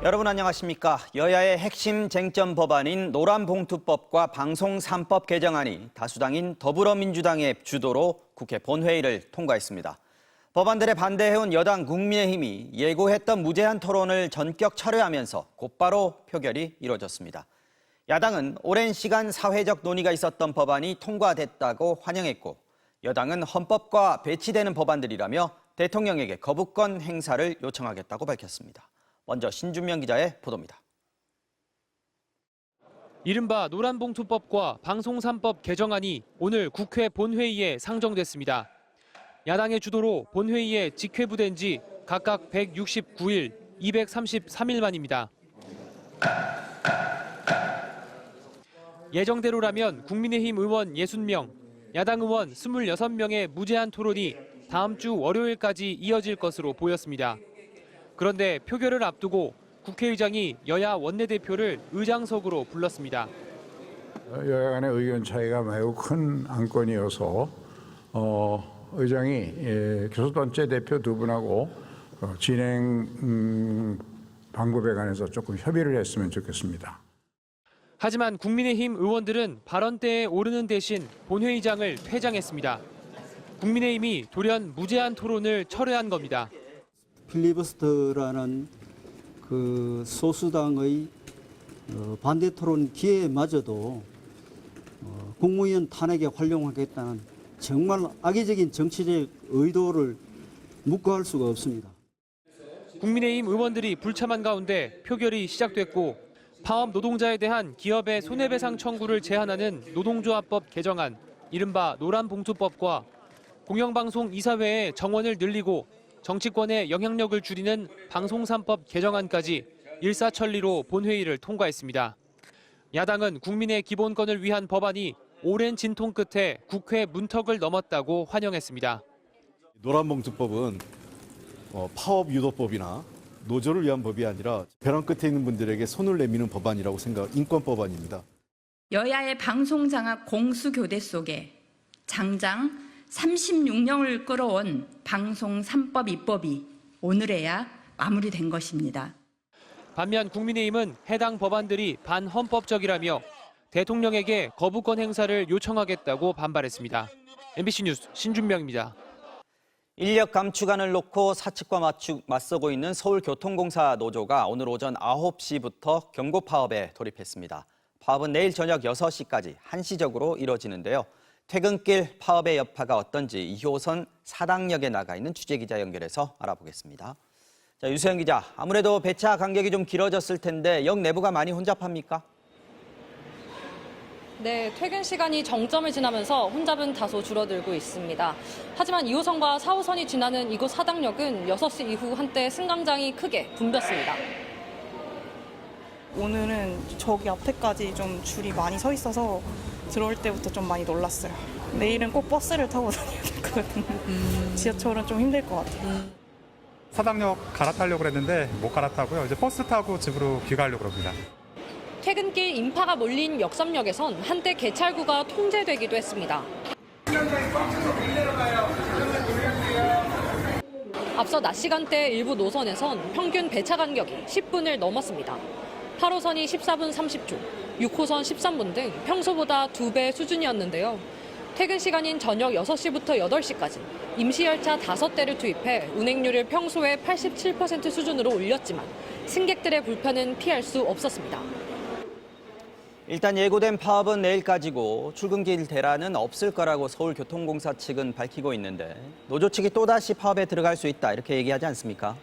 여러분 안녕하십니까? 여야의 핵심 쟁점 법안인 노란봉투법과 방송 3법 개정안이 다수당인 더불어민주당의 주도로 국회 본회의를 통과했습니다. 법안들에 반대해온 여당 국민의힘이 예고했던 무제한 토론을 전격 철회하면서 곧바로 표결이 이뤄졌습니다. 야당은 오랜 시간 사회적 논의가 있었던 법안이 통과됐다고 환영했고, 여당은 헌법과 배치되는 법안들이라며 대통령에게 거부권 행사를 요청하겠다고 밝혔습니다. 먼저 신준명 기자의 보도입니다. 이른바 노란봉투법과 방송 3법 개정안이 오늘 국회 본회의에 상정됐습니다. 야당의 주도로 본회의에 직회부된 지 각각 169일, 233일 만입니다. 예정대로라면 국민의힘 의원 60명, 야당 의원 26명의 무제한 토론이 다음 주 월요일까지 이어질 것으로 보였습니다. 그런데 표결을 앞두고 국회의장이 여야 원내대표를 의장석으로 불렀습니다. 여야 간의 의견 차이가 매우 큰 안건이어서 의장이 교섭단체 대표 두 분하고 진행 방법에 관해서 조금 협의를 했으면 좋겠습니다. 하지만 국민의힘 의원들은 발언대에 오르는 대신 본회의장을 퇴장했습니다. 국민의힘이 돌연 무제한 토론을 철회한 겁니다. 필리버스터라는 그 소수당의 반대 토론 기회마저도 국무위원 탄핵에 활용하겠다는 정말 악의적인 정치적 의도를 묵과할 수가 없습니다. 국민의힘 의원들이 불참한 가운데 표결이 시작됐고, 파업 노동자에 대한 기업의 손해배상 청구를 제한하는 노동조합법 개정안, 이른바 노란봉투법과 공영방송 이사회의 정원을 늘리고 정치권의 영향력을 줄이는 방송 3법 개정안까지 일사천리로 본회의를 통과했습니다. 야당은 국민의 기본권을 위한 법안이 오랜 진통 끝에 국회 문턱을 넘었다고 환영했습니다. 노란봉투법은 파업 유도법이나 노조를 위한 법이 아니라 벼랑 끝에 있는 분들에게 손을 내미는 법안이라고 인권 법안입니다. 여야의 방송장악 공수교대 속에 장장 36년을 끌어온 방송 3법 입법이 오늘에야 마무리된 것입니다. 반면 국민의힘은 해당 법안들이 반헌법적이라며 대통령에게 거부권 행사를 요청하겠다고 반발했습니다. MBC 뉴스 신준명입니다. 인력 감축안을 놓고 사측과 맞서고 있는 서울교통공사 노조가 오늘 오전 9시부터 경고 파업에 돌입했습니다. 파업은 내일 저녁 6시까지 한시적으로 이뤄지는데요. 퇴근길 파업의 여파가 어떤지 2호선 사당역에 나가 있는 취재기자 연결해서 알아보겠습니다. 자, 유수영 기자, 아무래도 배차 간격이 좀 길어졌을 텐데 역 내부가 많이 혼잡합니까? 네, 퇴근 시간이 정점을 지나면서 혼잡은 다소 줄어들고 있습니다. 하지만 2호선과 4호선이 지나는 이곳 사당역은 6시 이후 한때 승강장이 크게 붐볐습니다. 오늘은 저기 앞에까지 좀 줄이 많이 서 있어서 들어올 때부터 좀 많이 놀랐어요. 내일은 꼭 버스를 타고 다녀야 될 것 같은데 지하철은 좀 힘들 것 같아요. 사당역 갈아타려고 했는데 못 갈아타고요. 이제 버스 타고 집으로 귀가하려고 합니다. 퇴근길 인파가 몰린 역삼역에선 한때 개찰구가 통제되기도 했습니다. 앞서 낮 시간대 일부 노선에선 평균 배차 간격이 10분을 넘었습니다. 8호선이 14분 30초, 6호선 13분 등 평소보다 2배 수준이었는데요. 퇴근 시간인 저녁 6시부터 8시까지 임시열차 5대를 투입해 운행률을 평소의 87% 수준으로 올렸지만 승객들의 불편은 피할 수 없었습니다. 일단 예고된 파업은 내일까지고 출근길 대란은 없을 거라고 서울교통공사 측은 밝히고 있는데 노조 측이 또다시 파업에 들어갈 수 있다 이렇게 얘기하지 않습니까?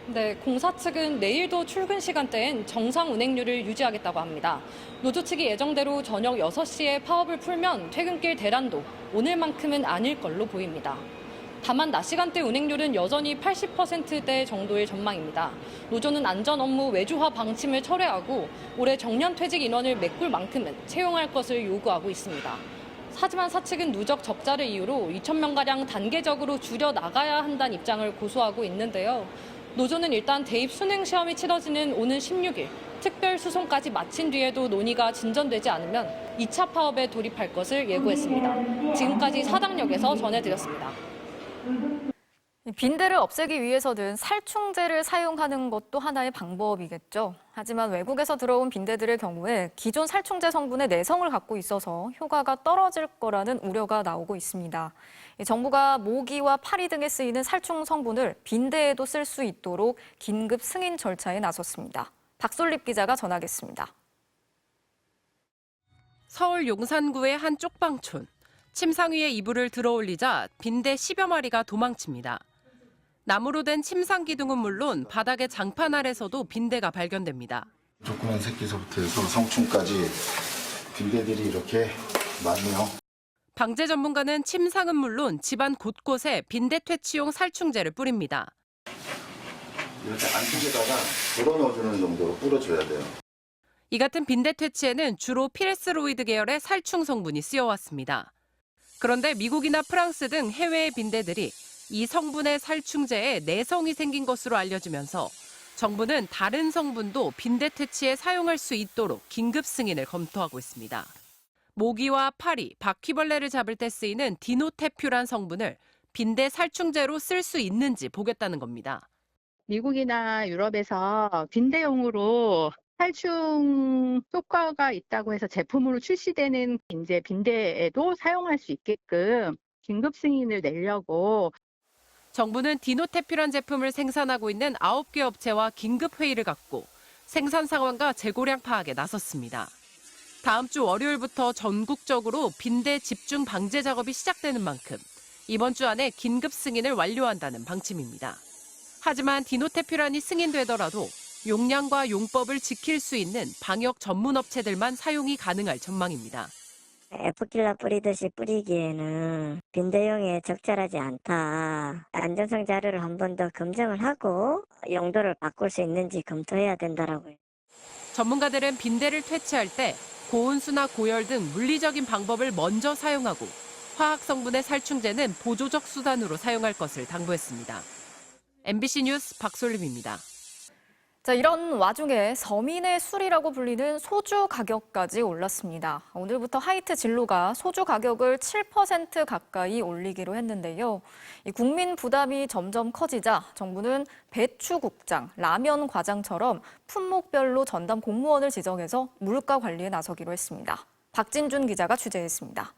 네, 공사 측은 내일도 출근 시간대엔 정상 운행률을 유지하겠다고 합니다. 노조 측이 예정대로 저녁 6시에 파업을 풀면 퇴근길 대란도 오늘만큼은 아닐 걸로 보입니다. 다만 낮 시간대 운행률은 여전히 80%대 정도의 전망입니다. 노조는 안전 업무 외주화 방침을 철회하고 올해 정년 퇴직 인원을 메꿀 만큼은 채용할 것을 요구하고 있습니다. 하지만 사측은 누적 적자를 이유로 2,000명가량 단계적으로 줄여 나가야 한다는 입장을 고수하고 있는데요. 노조는 일단 대입 수능 시험이 치러지는 오는 16일 특별 수송까지 마친 뒤에도 논의가 진전되지 않으면 2차 파업에 돌입할 것을 예고했습니다. 지금까지 사당역에서 전해드렸습니다. 빈대를 없애기 위해서는 살충제를 사용하는 것도 하나의 방법이겠죠. 하지만 외국에서 들어온 빈대들의 경우에 기존 살충제 성분의 내성을 갖고 있어서 효과가 떨어질 거라는 우려가 나오고 있습니다. 정부가 모기와 파리 등에 쓰이는 살충 성분을 빈대에도 쓸 수 있도록 긴급 승인 절차에 나섰습니다. 박솔립 기자가 전하겠습니다. 서울 용산구의 한 쪽방촌. 침상 위에 이불을 들어올리자 빈대 10여 마리가 도망칩니다. 나무로 된 침상 기둥은 물론 바닥의 장판 아래서도 빈대가 발견됩니다. 조그만 새끼서부터 해서 성충까지 빈대들이 이렇게 많네요. 방제 전문가는 침상은 물론 집안 곳곳에 빈대 퇴치용 살충제를 뿌립니다. 이렇게 안쪽에다가 덜어넣어주는 정도로 뿌려줘야 돼요. 이 같은 빈대 퇴치에는 주로 피레스로이드 계열의 살충 성분이 쓰여왔습니다. 그런데 미국이나 프랑스 등 해외의 빈대들이 이 성분의 살충제에 내성이 생긴 것으로 알려지면서 정부는 다른 성분도 빈대 퇴치에 사용할 수 있도록 긴급 승인을 검토하고 있습니다. 모기와 파리, 바퀴벌레를 잡을 때 쓰이는 디노테퓨란 성분을 빈대 살충제로 쓸 수 있는지 보겠다는 겁니다. 미국이나 유럽에서 빈대용으로 살충 효과가 있다고 해서 제품으로 출시되는 이제 빈대에도 사용할 수 있게끔 긴급 승인을 내려고 정부는 디노테퓨란 제품을 생산하고 있는 9개 업체와 긴급 회의를 갖고 생산 상황과 재고량 파악에 나섰습니다. 다음 주 월요일부터 전국적으로 빈대 집중 방제 작업이 시작되는 만큼 이번 주 안에 긴급 승인을 완료한다는 방침입니다. 하지만 디노테퓨란이 승인되더라도 용량과 용법을 지킬 수 있는 방역 전문 업체들만 사용이 가능할 전망입니다. 에프킬라 뿌리듯이 뿌리기에는 빈대용에 적절하지 않다. 안전성 자료를 한 번 더 검증을 하고 용도를 바꿀 수 있는지 검토해야 된다라고요. 전문가들은 빈대를 퇴치할 때 고온수나 고열 등 물리적인 방법을 먼저 사용하고 화학 성분의 살충제는 보조적 수단으로 사용할 것을 당부했습니다. MBC 뉴스 박솔림입니다. 자, 이런 와중에 서민의 술이라고 불리는 소주 가격까지 올랐습니다. 오늘부터 하이트 진로가 소주 가격을 7% 가까이 올리기로 했는데요. 이 국민 부담이 점점 커지자 정부는 배추국장, 라면 과장처럼 품목별로 전담 공무원을 지정해서 물가 관리에 나서기로 했습니다. 박진준 기자가 취재했습니다.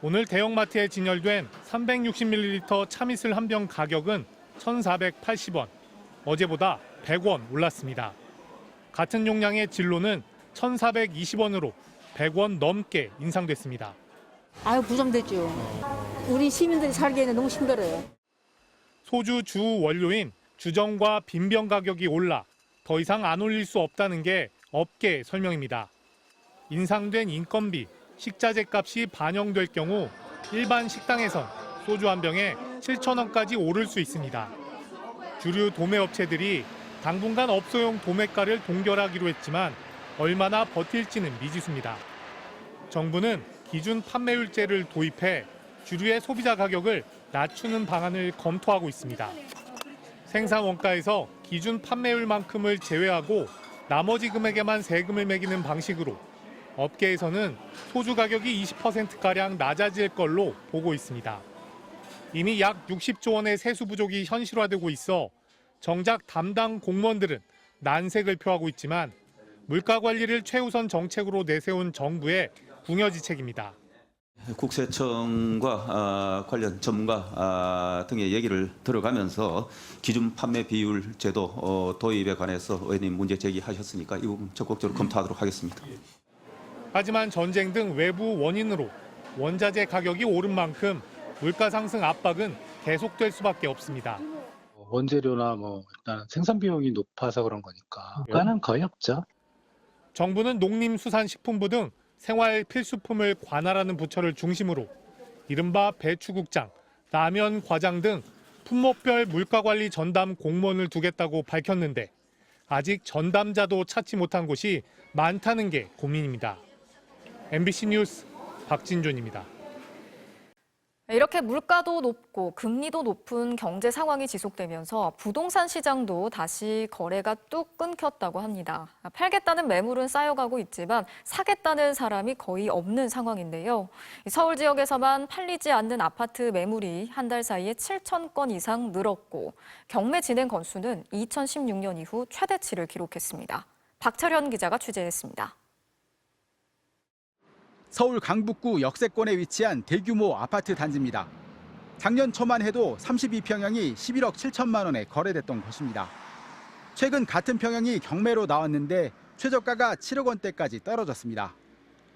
오늘 대형마트에 진열된 360ml 참이슬 한 병 가격은 1,480원. 어제보다 100원 올랐습니다. 같은 용량의 진로는 1,420원으로 100원 넘게 인상됐습니다. 아유, 부담되죠. 우리 시민들이 살기에는 너무 힘들어요. 소주 주 원료인 주정과 빈병 가격이 올라 더 이상 안 올릴 수 없다는 게 업계 설명입니다. 인상된 인건비, 식자재 값이 반영될 경우 일반 식당에선 소주 한 병에 7,000원까지 오를 수 있습니다. 주류 도매업체들이 당분간 업소용 도매가를 동결하기로 했지만 얼마나 버틸지는 미지수입니다. 정부는 기준 판매율제를 도입해 주류의 소비자 가격을 낮추는 방안을 검토하고 있습니다. 생산 원가에서 기준 판매율만큼을 제외하고 나머지 금액에만 세금을 매기는 방식으로 업계에서는 소주 가격이 20%가량 낮아질 걸로 보고 있습니다. 이미 약 60조 원의 세수 부족이 현실화되고 있어 정작 담당 공무원들은 난색을 표하고 있지만 물가 관리를 최우선 정책으로 내세운 정부의 궁여지책입니다. 국세청과 관련 전문가 등의 얘기를 들어가면서 기준 판매 비율 제도 도입에 관해서 의원님 문제 제기하셨으니까 이 부분 적극적으로 검토하도록 하겠습니다. 하지만 전쟁 등 외부 원인으로 원자재 가격이 오른 만큼 물가 상승 압박은 계속될 수밖에 없습니다. 원재료나 일단 생산 비용이 높아서 그런 거니까 물가는 거의 없죠. 정부는 농림수산식품부 등 생활 필수품을 관할하는 부처를 중심으로 이른바 배추국장, 라면 과장 등 품목별 물가관리 전담 공무원을 두겠다고 밝혔는데 아직 전담자도 찾지 못한 곳이 많다는 게 고민입니다. MBC 뉴스 박진준입니다. 이렇게 물가도 높고 금리도 높은 경제 상황이 지속되면서 부동산 시장도 다시 거래가 뚝 끊겼다고 합니다. 팔겠다는 매물은 쌓여가고 있지만 사겠다는 사람이 거의 없는 상황인데요. 서울 지역에서만 팔리지 않는 아파트 매물이 한 달 사이에 7천 건 이상 늘었고 경매 진행 건수는 2016년 이후 최대치를 기록했습니다. 박철현 기자가 취재했습니다. 서울 강북구 역세권에 위치한 대규모 아파트 단지입니다. 작년 초만 해도 32평형이 11억 7천만 원에 거래됐던 곳입니다. 최근 같은 평형이 경매로 나왔는데 최저가가 7억 원대까지 떨어졌습니다.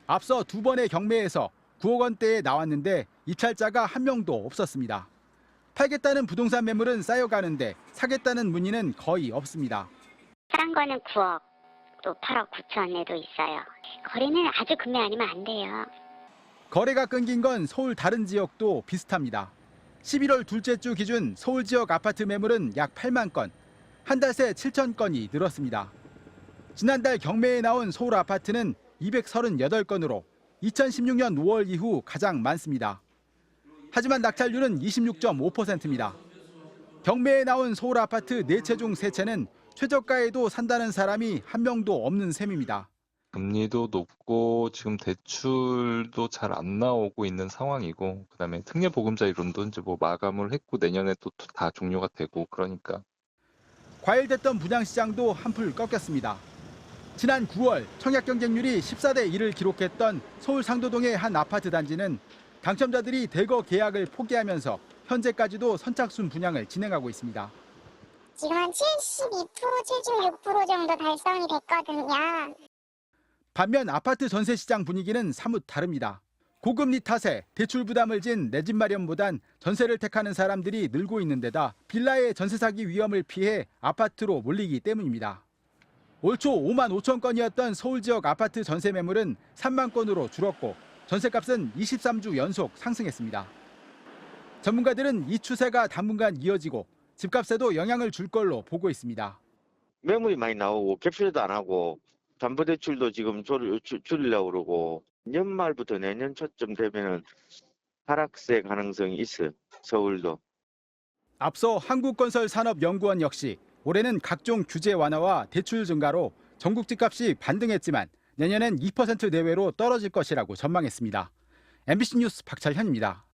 앞서 두 번의 경매에서 9억 원대에 나왔는데 입찰자가 한 명도 없었습니다. 팔겠다는 부동산 매물은 쌓여가는데 사겠다는 문의는 거의 없습니다. 싼 거는 9억, 또 8억 9천에도 있어요. 거래는 아주 금매 아니면 안 돼요. 거래가 끊긴 건 서울 다른 지역도 비슷합니다. 11월 둘째 주 기준 서울 지역 아파트 매물은 약 8만 건, 한 달 새 7천 건이 늘었습니다. 지난달 경매에 나온 서울 아파트는 238건으로 2016년 5월 이후 가장 많습니다. 하지만 낙찰률은 26.5%입니다. 경매에 나온 서울 아파트 4채 중 3채는 최저가에도 산다는 사람이 한 명도 없는 셈입니다. 금리도 높고 지금 대출도 잘 안 나오고 있는 상황이고 그다음에 특례보금자 이론도 이제 뭐 마감을 했고 내년에 또 다 종료가 되고 그러니까. 과열됐던 분양시장도 한풀 꺾였습니다. 지난 9월 청약 경쟁률이 14대 1을 기록했던 서울 상도동의 한 아파트 단지는 당첨자들이 대거 계약을 포기하면서 현재까지도 선착순 분양을 진행하고 있습니다. 지금 한 72%, 76% 정도 달성이 됐거든요. 반면 아파트 전세 시장 분위기는 사뭇 다릅니다. 고금리 탓에 대출 부담을 진 내 집 마련보단 전세를 택하는 사람들이 늘고 있는 데다 빌라의 전세 사기 위험을 피해 아파트로 몰리기 때문입니다. 올 초 5만 5천 건이었던 서울 지역 아파트 전세 매물은 3만 건으로 줄었고 전세값은 23주 연속 상승했습니다. 전문가들은 이 추세가 당분간 이어지고 집값에도 영향을 줄 걸로 보고 있습니다. 매물이 많이 나오고 갭세도 안 하고 담보대출도 지금 줄이려고 그러고 연말부터 내년 초쯤 되면은 하락세 가능성이 있어요. 서울도. 앞서 한국건설산업연구원 역시 올해는 각종 규제 완화와 대출 증가로 전국 집값이 반등했지만 내년엔 2% 내외로 떨어질 것이라고 전망했습니다. MBC 뉴스 박철현입니다.